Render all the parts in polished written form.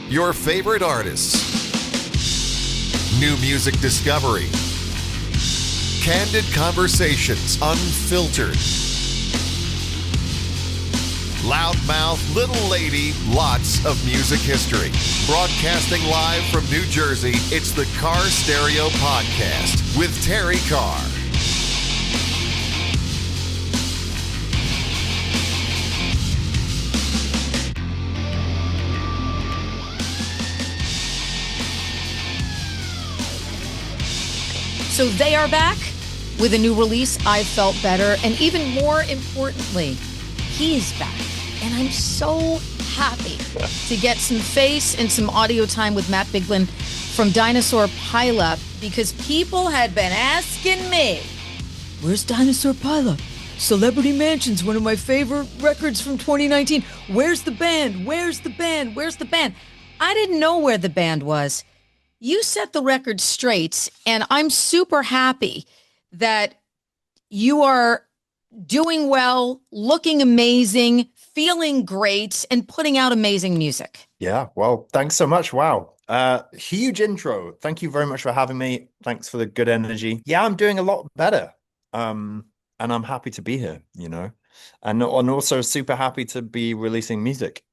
Your favorite artists. New music discovery. Candid conversations, unfiltered. Loudmouth, little lady, lots of music history. Broadcasting live from New Jersey, it's the Carr Stereo Podcast with Terrie Carr. So they are back with a new release, I Felt Better, and even more importantly, he's back. And I'm so happy to get some face and some audio time with Matt Bigland from Dinosaur Pile-Up, because people had been asking me, where's Dinosaur Pile-Up? Celebrity Mansion's one of my favorite records from 2019. Where's the band? Where's the band? Where's the band? I didn't know where the band was. You set the record straight, and I'm super happy that you are doing well, looking amazing, feeling great, and putting out amazing music. Yeah, well, thanks so much. Wow. Huge intro. Thank you very much for having me. Thanks for the good energy. Yeah, I'm doing a lot better. And I'm happy to be here, and also super happy to be releasing music.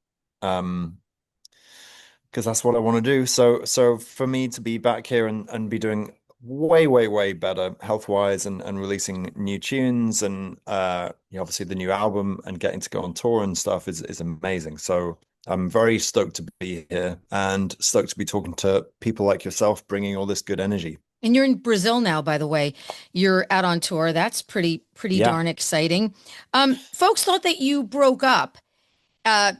Because that's what I want to do. So for me to be back here and be doing way better health-wise and releasing new tunes and obviously the new album and getting to go on tour and stuff is amazing. So I'm very stoked to be here and stoked to be talking to people like yourself, bringing all this good energy. And you're in Brazil now, by the way. You're out on tour. That's pretty darn exciting. Folks thought that you broke up.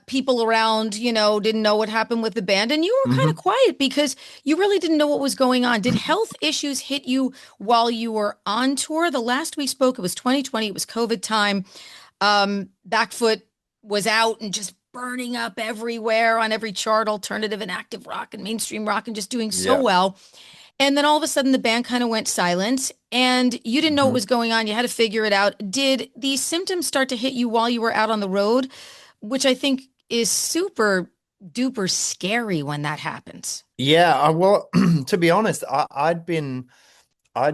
People around, didn't know what happened with the band, and you were kind of quiet because you really didn't know what was going on. Did health issues hit you while you were on tour? The last we spoke, it was 2020. It was COVID time. Backfoot was out and just burning up everywhere on every chart, alternative and active rock and mainstream rock, and just doing so well. And then all of a sudden the band kind of went silent and you didn't know what was going on. You had to figure it out. Did these symptoms start to hit you while you were out on the road? Which I think is super duper scary when that happens. Yeah, well, to be honest, I'd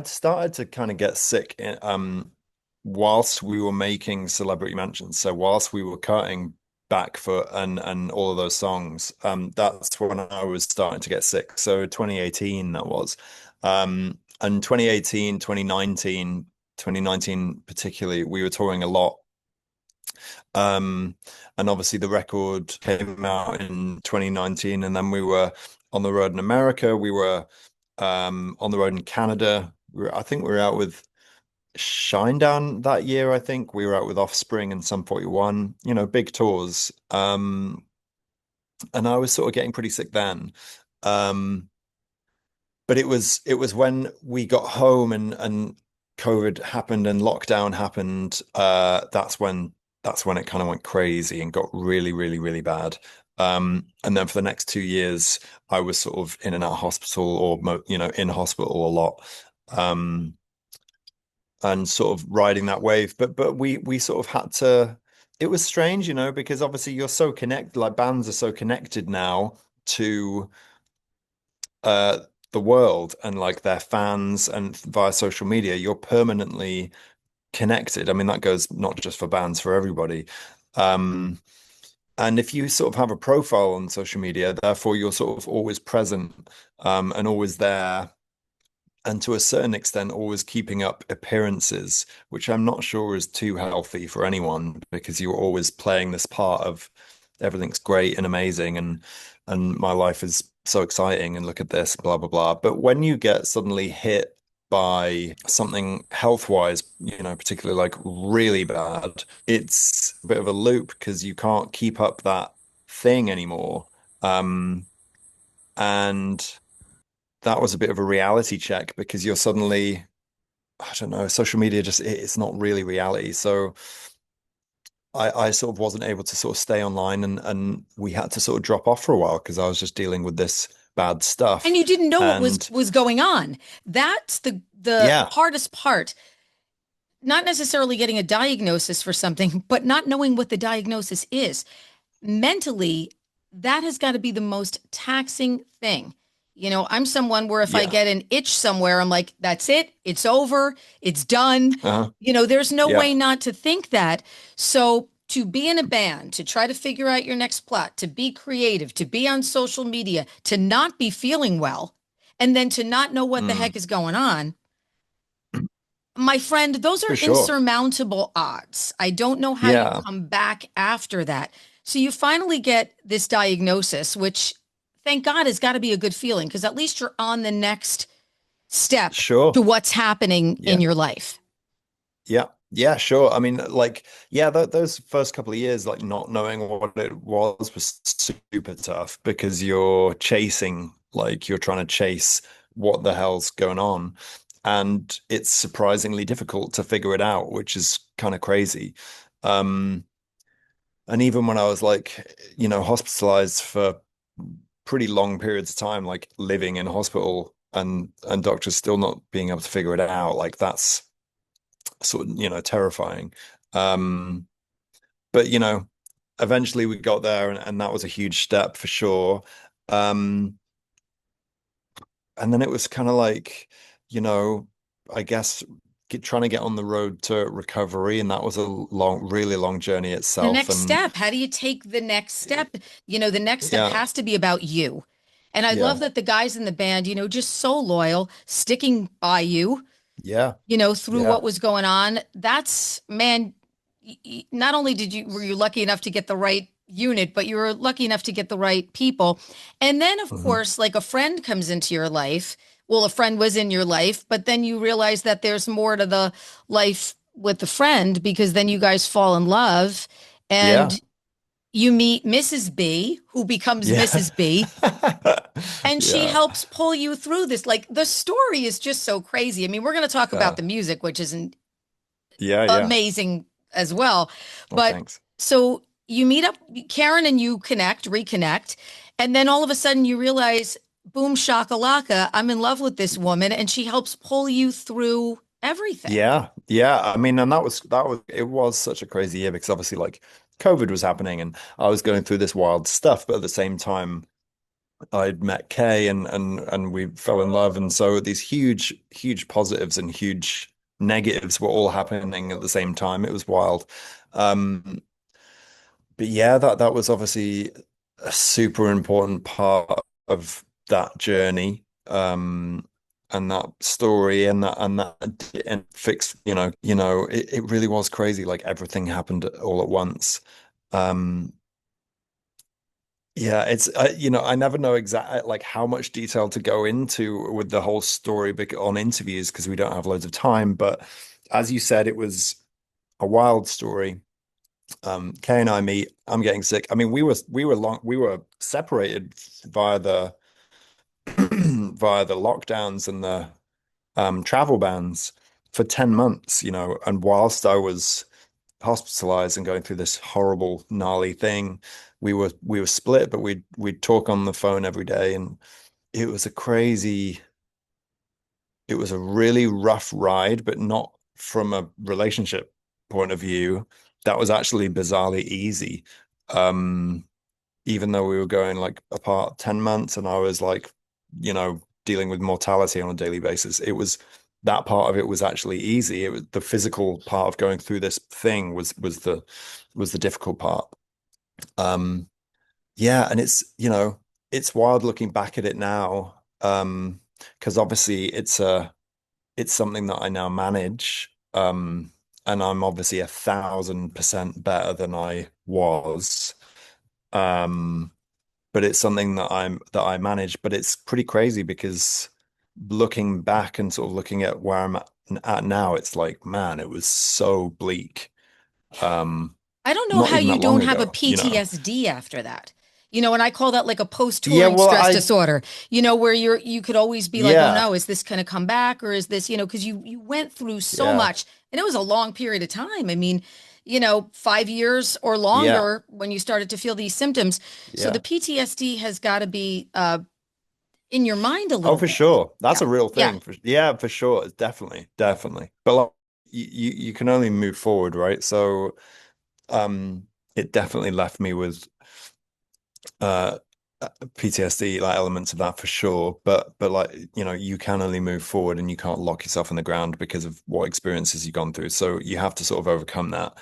started to kind of get sick whilst we were making Celebrity Mansions. So whilst we were cutting Backfoot and all of those songs, that's when I was starting to get sick. So 2018 that was. And 2018, 2019 particularly, we were touring a lot. And obviously the record came out in 2019, and then we were on the road in America. We were on the road in Canada. I think we were out with Shinedown that year. I think we were out with Offspring and Sum 41, big tours. And I was sort of getting pretty sick then. But it was when we got home and COVID happened and lockdown happened. That's when it kind of went crazy and got really bad. And then for the next 2 years, I was sort of in and out of hospital or, in hospital a lot. And sort of riding that wave. But we sort of had to, it was strange, because obviously you're so connected, like bands are so connected now to the world and like their fans, and via social media, you're permanently connected. I mean, that goes not just for bands, for everybody. And if you sort of have a profile on social media, therefore you're sort of always present and always there, and to a certain extent always keeping up appearances, which I'm not sure is too healthy for anyone, because you're always playing this part of everything's great and amazing and my life is so exciting and look at this, blah blah blah. But when you get suddenly hit by something health-wise, particularly like really bad, it's a bit of a loop because you can't keep up that thing anymore. And that was a bit of a reality check, because you're suddenly, I don't know, social media it's not really reality. So I sort of wasn't able to sort of stay online, and we had to sort of drop off for a while because I was just dealing with this bad stuff. And you didn't know what was going on. That's the hardest part. Not necessarily getting a diagnosis for something, but not knowing what the diagnosis is. Mentally, that has got to be the most taxing thing. I'm someone where if I Yeah. get an itch somewhere, I'm like, that's it, it's over, it's done. Uh-huh. There's no Yeah. way not to think that. So to be in a band, to try to figure out your next plot, to be creative, to be on social media, to not be feeling well, and then to not know what the Mm. heck is going on, my friend, those are For sure. insurmountable odds. I don't know how you Yeah. come back after that. So you finally get this diagnosis, which thank God has got to be a good feeling because at least you're on the next step Sure. to what's happening in Yeah. your life. Yeah. Yeah, sure. I mean, like, yeah, th those first couple of years, like not knowing what it was super tough because you're trying to chase what the hell's going on. And it's surprisingly difficult to figure it out, which is kind of crazy. Um, and even when I was like, hospitalized for pretty long periods of time, like living in hospital and doctors still not being able to figure it out, like that's sort of, terrifying. Um, but eventually we got there and that was a huge step for sure. Um, and then it was kind of like, you know, I guess trying to get on the road to recovery, and that was a really long journey The itself. next And step, how do you take the next step? The next step yeah, has to be about you. And I love yeah, that the guys in the band, just so loyal, sticking by you, yeah, through yeah. what was going on. That's, man, not only were you lucky enough to get the right unit, but you were lucky enough to get the right people. And then, of Hmm. course, like a friend comes into your life. Well, a friend was in your life, but then you realize that there's more to the life with the friend because then you guys fall in love Yeah, and you meet Mrs. B, who becomes yeah. Mrs. B, and she Yeah, helps pull you through this. Like the story is just so crazy. I mean, we're going to talk about yeah, the music, which is an yeah, yeah. amazing as well. Oh, But thanks. so you meet up, Karen, and you reconnect, and then all of a sudden you realize, boom, shakalaka, I'm in love with this woman, and she helps pull you through everything. Yeah, yeah. I mean, and that was it was such a crazy year because obviously like COVID was happening and I was going through this wild stuff, but at the same time I'd met Kay and we fell in love. And so these huge positives and huge negatives were all happening at the same time. It was wild. Um, but yeah, that was obviously a super important part of that journey. And that story and fixed, it really was crazy. Like everything happened all at once. Um, yeah, I never know exactly like how much detail to go into with the whole story on interviews because we don't have loads of time. But as you said, it was a wild story. Kay and I meet. I'm getting sick. I mean, we were separated via the via the lockdowns and the travel bans for 10 months, and whilst I was hospitalized and going through this horrible, gnarly thing, we were split, but we'd talk on the phone every day, and it was a crazy, it was a really rough ride, but not from a relationship point of view. That was actually bizarrely easy. Um, Even though we were going like apart 10 months and I was like, dealing with mortality on a daily basis, that part of it was actually easy. It was the physical part of going through this thing was the difficult part. Um, yeah, and it's wild looking back at it now. Because obviously it's something that I now manage. And I'm obviously 1,000% better than I was. Um, but it's something that I manage. But it's pretty crazy because looking back and sort of looking at where I'm at now, it's like, man, it was so bleak. Um, I don't know Not how even you that long don't have a ago. PTSD after that. And I call that like a Yeah, post-touring well, stress disorder, where you could always be like, oh yeah, no, is this going to come back or is this, because you went through so yeah, much and it was a long period of time. I mean, 5 years or yeah, longer when you started to feel these symptoms. So the yeah. PTSD has got to be in your mind a Oh, little for bit. sure. That's Yeah. a real Yeah. thing. Yeah, for sure. It's definitely, definitely. But like, you can only move forward, right? So, um, it definitely left me with uh PTSD like elements of that for sure, but like you can only move forward and you can't lock yourself in the ground because of what experiences you've gone through, so you have to sort of overcome that.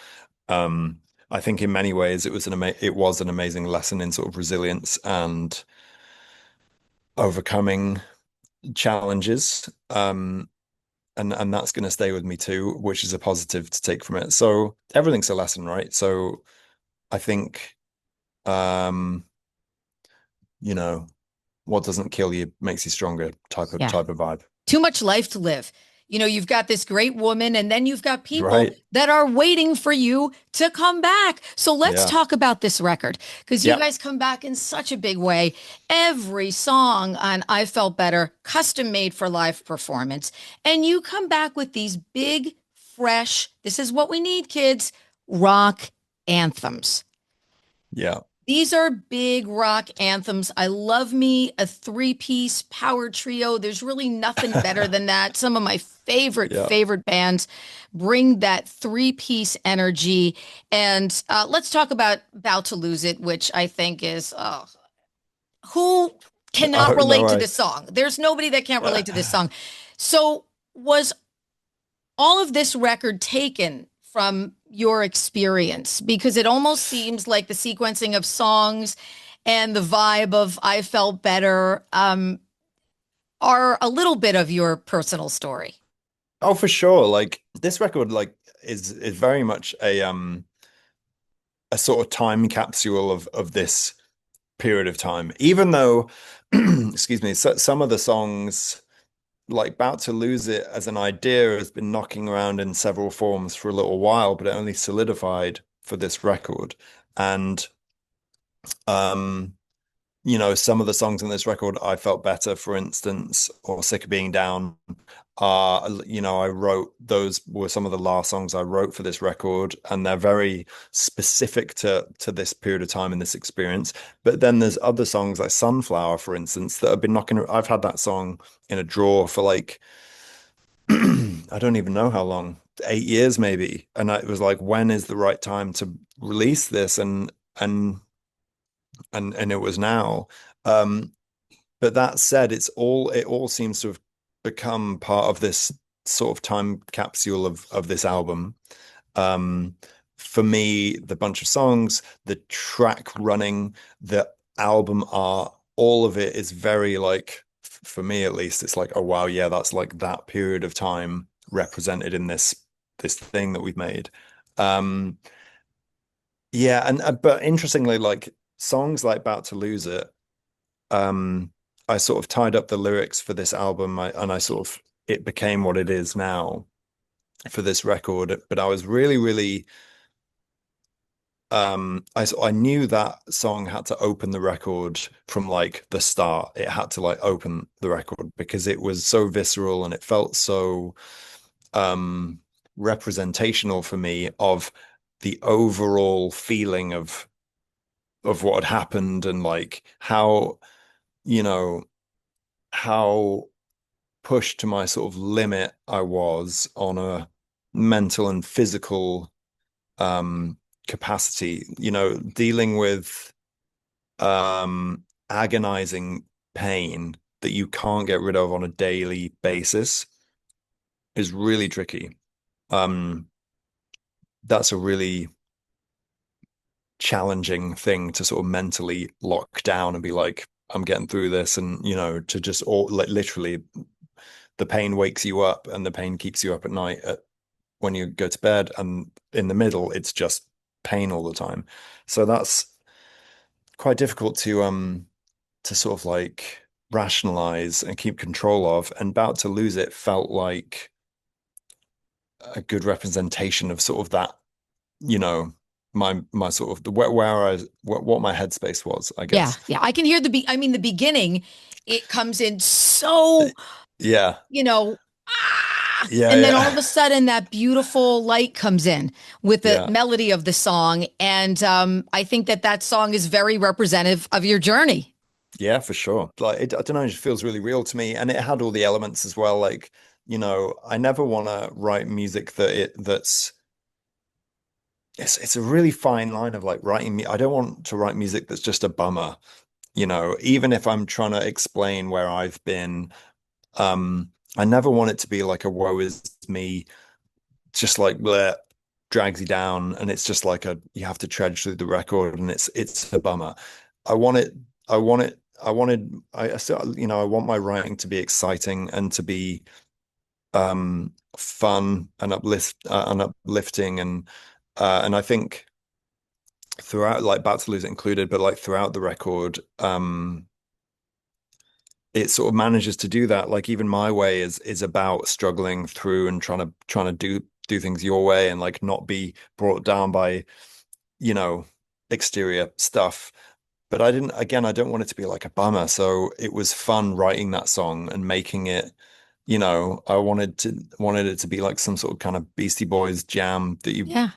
um I think in many ways it was an amazing lesson in sort of resilience and overcoming challenges. And that's going to stay with me too, which is a positive to take from it. So everything's a lesson, right? So I think um you know what doesn't kill you makes you stronger Yeah. type of vibe. Too much life to live. You've got this great woman, and then you've got people Right. that are waiting for you to come back. So let's Yeah. talk about this record because you Yeah. guys come back in such a big way. Every song on I Felt Better, custom made for live performance. And you come back with these big, fresh, this is what we need, kids, rock anthems. Yeah. These are big rock anthems. I love me a three-piece power trio. There's really nothing better than that. Some of my Yeah. favorite bands bring that three-piece energy. And let's talk about to Lose It, which I think is who cannot Oh no relate to way. this song? There's nobody that can't relate to this song. So was all of this record taken from your experience? Because it almost seems like the sequencing of songs and the vibe of I Felt Better are a little bit of your personal story. Oh, for sure. Like this record, like is very much a sort of time capsule of this period of time. Even though, excuse me, some of the songs, like About to Lose It as an idea, has been knocking around in several forms for a little while, but it only solidified for this record. And um, some of the songs on this record, I Felt Better, for instance, or Sick of Being Down, I wrote those were some of the last songs I wrote for this record, and they're very specific to this period of time and this experience. But then there's other songs like Sunflower, for instance, that have been knocking. I've had that song in a drawer for like I don't even know how long, 8 years maybe. And it was like, when is the right time to release this? And it was now. Um, but that said, it all seems to have become part of this sort of time capsule of this album. Um, for me, the bunch of songs, the track running, the album art, all of it is very like, for me at least, it's like, oh wow, yeah, that's like that period of time represented in this thing that we've made. Um, yeah, and but interestingly, like songs like About to Lose It, um, I sort of tied up the lyrics for this album, and I sort of it became what it is now for this record. But I was really, really I knew that song had to open the record from like the start. It had to like open the record because it was so visceral and it felt so representational for me of the overall feeling of what had happened, and like you know how pushed to my sort of limit I was on a mental and physical um capacity, dealing with agonizing pain that you can't get rid of on a daily basis is really tricky. Um that's a really challenging thing to sort of mentally lock down and be like, I'm getting through this, and to just all like literally the pain wakes you up and the pain keeps you up at night when you go to bed, and in the middle it's just pain all the time. So that's quite difficult to sort of like rationalize and keep control of, and About to Lose It felt like a good representation of sort of that, you know my sort of the where I what my headspace was, I Yeah, guess. yeah. I can hear the beginning, it comes in so, Yeah. you know, ah, Yeah. and then all Yeah. of a sudden that beautiful light comes in with the Yeah. melody of the song. And I think that song is very representative of your journey. Yeah, for sure. Like I don't know, it just feels really real to me, and it had all the elements as well. Like, I never want to write music that's it's a really fine line of like writing me. I don't want to write music that's just a bummer, even if I'm trying to explain where I've been. I never want it to be like a woe is me, just like bleh, drags you down, and it's just like a you have to trudge through the record, and it's a bummer. I want it. I want it. I wanted. I still, I want my writing to be exciting and to be fun and uplifting, and I think throughout, like About to Lose It included, but like throughout the record, it sort of manages to do that. Like even My Way is about struggling through and trying to do things your way and like not be brought down by, you know, exterior stuff. But I don't want it to be like a bummer. So it was fun writing that song and making it, I wanted it to be like some sort of kind of Beastie Boys jam that you Yeah.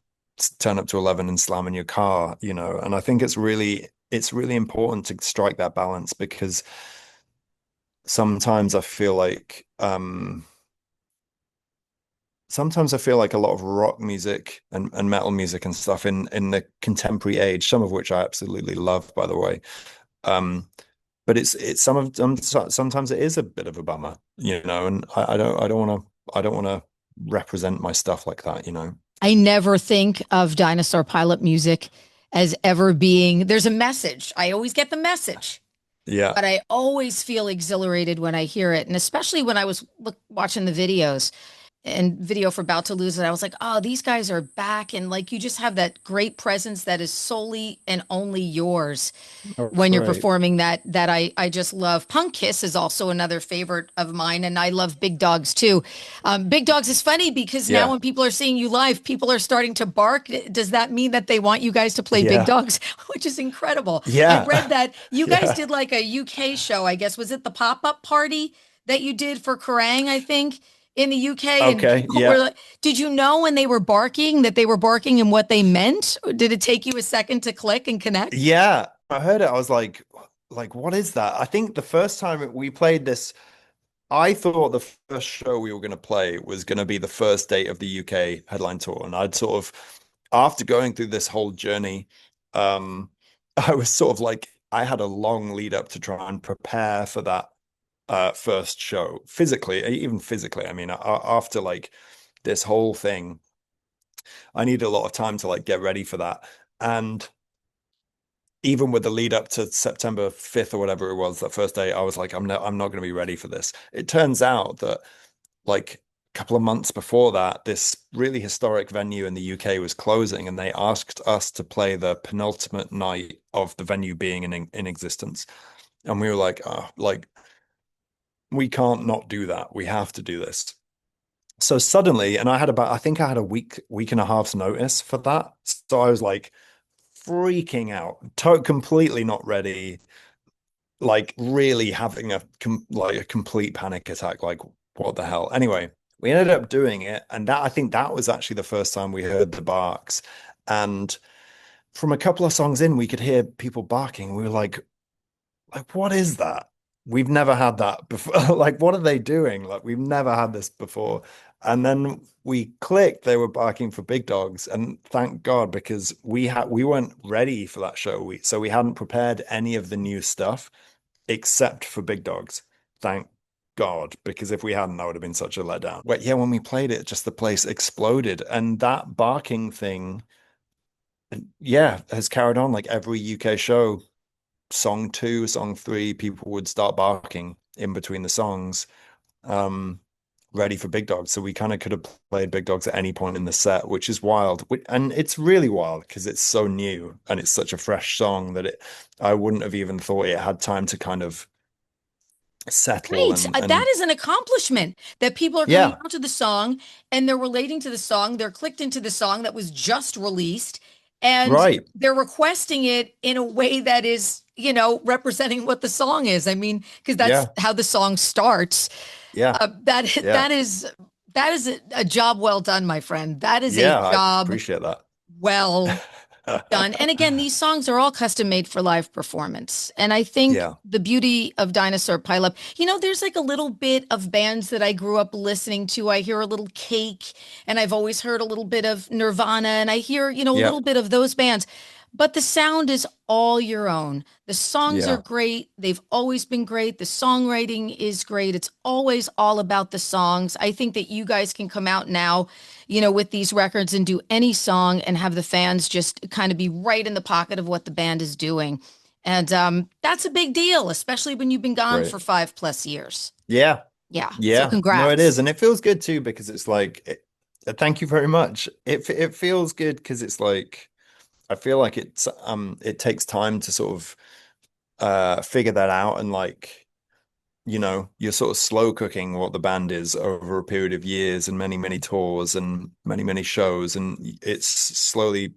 turn up to 11 and slam in your car, and I think it's really important to strike that balance because sometimes I feel like a lot of rock music and metal music and stuff in the contemporary age, some of which I absolutely love, by the way. Um, but it's sometimes it is a bit of a bummer, and I don't want to represent my stuff like that. I never think of Dinosaur Pile-Up music as ever being, there's a message. I always get the message, Yeah. but I always feel exhilarated when I hear it. And especially when I was watching the videos and video for About to Lose It, I was like, oh, these guys are back. And like, you just have that great presence that is solely and only yours Oh, when you're right. performing that I just love. Punk Kiss is also another favorite of mine, and I love Big Dogs too. Big Dogs is funny because now Yeah. when people are seeing you live, people are starting to bark. Does that mean that they want you guys to play Big Yeah. Dogs, which is incredible? I read Yeah. that you guys Yeah. did like a UK show, I guess. Was it the pop-up party that you did for Kerrang, I think, in the UK? And Okay. people were Yeah. like, did you know when they were barking that they were barking and what they meant? Or did it take you a second to click and connect? Yeah. I heard it. I was like, what is that? I think the first time we played this, I thought the first show we were going to play was going to be the first date of the UK headline tour. And I'd sort of, after going through this whole journey, I was sort of like, I had a long lead up to try and prepare for that first show physically, even physically. I mean, after like this whole thing, I needed a lot of time to like get ready for that. And even with the lead up to September 5th or whatever it was, that first day, I was like, I'm not going to be ready for this. It turns out that like a couple of months before that, this really historic venue in the UK was closing, and they asked us to play the penultimate night of the venue being in existence. And we were like, oh, like we can't not do that. We have to do this. So suddenly, and I think I had a week and a half's notice for that. So I was like freaking out, completely not ready, like really having a complete panic attack, like what the hell. Anyway, we ended up doing it, and I think that was actually the first time we heard the barks. And from a couple of songs in, we could hear people barking. We were like, what is that? We've never had that before. Like, what are they doing? Like, we've never had this before. And then we clicked, they were barking for Big Dogs. And thank God, because we weren't ready for that show. So we hadn't prepared any of the new stuff except for Big Dogs. Thank God, because if we hadn't, that would have been such a letdown. But yeah, when we played it, just the place exploded. And that barking thing, yeah, has carried on like every UK show. Song two, song three, people would start barking in between the songs, um, ready for Big Dogs. So we kind of could have played Big Dogs at any point in the set, which is wild. And it's really wild because it's so new and it's such a fresh song that I wouldn't have even thought it had time to kind of settle Great. That and is an accomplishment that people are coming yeah, out to the song and they're relating to the song. They're clicked into the song that was just released and right. they're requesting it in a way that is, representing what the song is. I mean, because that's Yeah, how the song starts. yeah, That yeah, that is a job well done, my friend. That is a yeah. I job appreciate that. well Done. And again, these songs are all custom made for live performance. And I think Yeah. the beauty of Dinosaur Pile-Up, there's like a little bit of bands that I grew up listening to. I hear a little Cake, and I've always heard a little bit of Nirvana, and I hear, a Yep. little bit of those bands. But the sound is all your own. The songs are Yeah. great. They've always been great. The songwriting is great. It's always all about the songs. I think that you guys can come out now, with these records and do any song and have the fans just kind of be right in the pocket of what the band is doing. And that's a big deal, especially when you've been gone for 5+ years. Yeah. Yeah. Yeah. So congrats. No, it is. And it feels good too, because it's like, thank you very much. It feels good because it's like, I feel like it takes time to sort of figure that out, and like, you're sort of slow cooking what the band is over a period of years and many, many tours and many, many shows, and it's slowly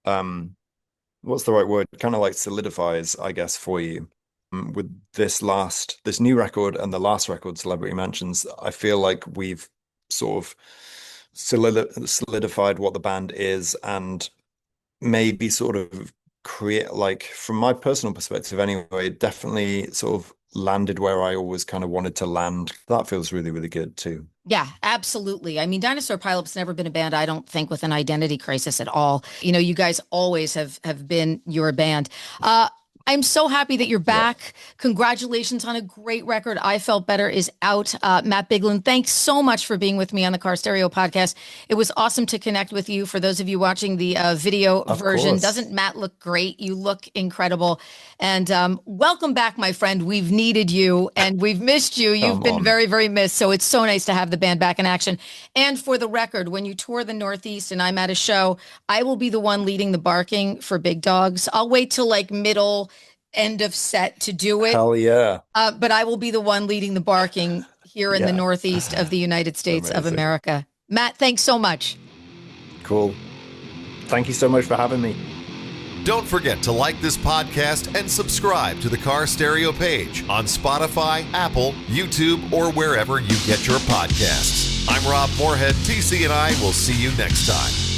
what's the right word? Kind of like solidifies, I guess, for you. With this new record and the last record, Celebrity Mansions, I feel like we've sort of solidified what the band is, and maybe sort of create, like, from my personal perspective anyway, definitely sort of landed where I always kind of wanted to land. That feels really, really good too. Yeah, absolutely. I mean, Dinosaur Pile-Up's never been a band, I don't think, with an identity crisis at all. You guys always have been your band. I'm so happy that you're back. Yeah. Congratulations on a great record. I Felt Better is out. Matt Bigland, thanks so much for being with me on the Carr Stereo podcast. It was awesome to connect with you. For those of you watching the video version, doesn't Matt look great? You look incredible. And welcome back, my friend. We've needed you and we've missed you. You've been very, very missed. So it's so nice to have the band back in action. And for the record, when you tour the Northeast and I'm at a show, I will be the one leading the barking for Big Dogs. I'll wait till like end of set to do it. Hell yeah. But I will be the one leading the barking here in the Northeast of the United States of America. Matt, thanks so much. Cool. Thank you so much for having me. Don't forget to like this podcast and subscribe to the Carr Stereo page on Spotify, Apple, YouTube, or wherever you get your podcasts. I'm Rob Moorhead. TC and I will see you next time.